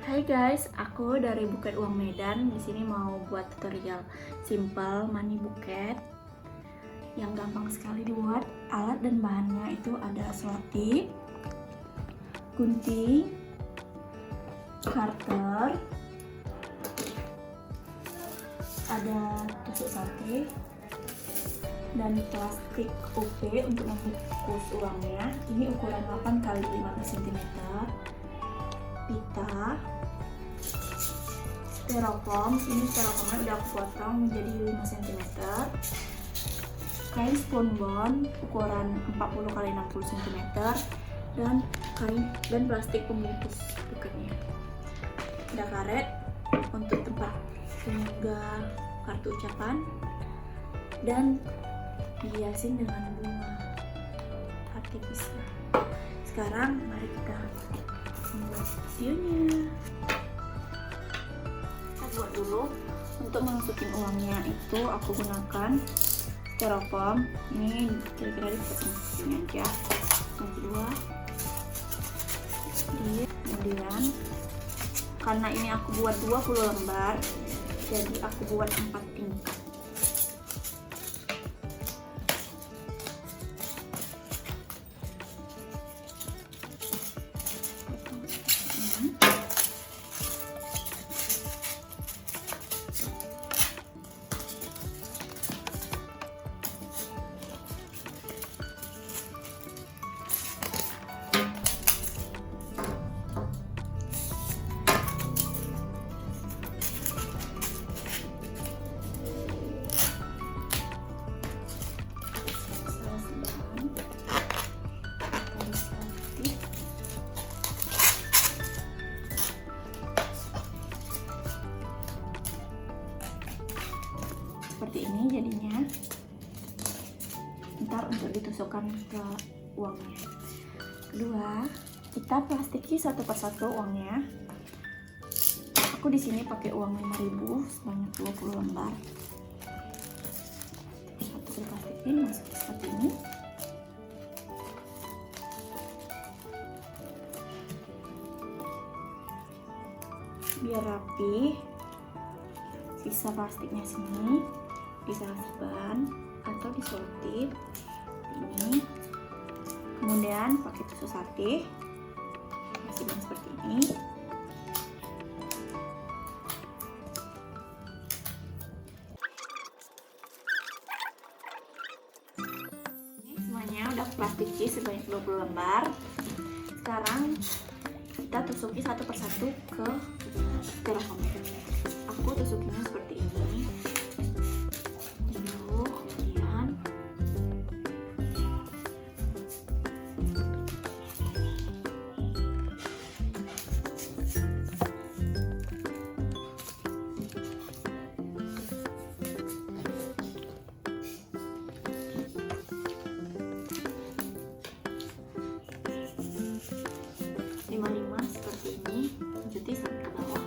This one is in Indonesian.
Hai guys, aku dari Buket Uang Medan. Di sini mau buat tutorial simple money buket yang gampang sekali dibuat. Alat dan bahannya itu ada selotip, gunting, cutter, ada tusuk sate, dan plastik UV untuk membungkus uangnya. Ini ukuran 8 x 15 cm. Pita, Styrofoam, ini styrofoamnya udah aku potong menjadi 5 cm. Kain Spunbond ukuran 40 x 60 cm dan plastik pembungkus buketnya. Ada karet untuk tempat Semoga kartu ucapan dan dihiasin dengan bunga artificial. Sekarang mari kita membuat videonya. Kita buat dulu. Untuk masukin uangnya itu aku gunakan styrofoam. Ini kira-kira dipotong segini aja. Yang kedua, kemudian karena ini aku buat 20 lembar, jadi aku buat 4 tingkat. Seperti ini jadinya. Ntar untuk ditusukkan ke uangnya. Kedua, kita plastiki satu persatu uangnya. Aku di sini pakai uang 5.000 sebanyak 20 lembar. Satu plastikin masuk seperti ini. Biar rapi, sisa plastiknya sini bisa bahan atau di selotip ini. Kemudian pakai tusuk sate, kasih seperti ini. Ini semuanya udah plastiki sebanyak 20 lembar. Sekarang kita tusuki satu persatu ke styrofoam. Aku tusukinya seperti ini. Kemudian lima seperti ini, lanjuti sampai ke bawah.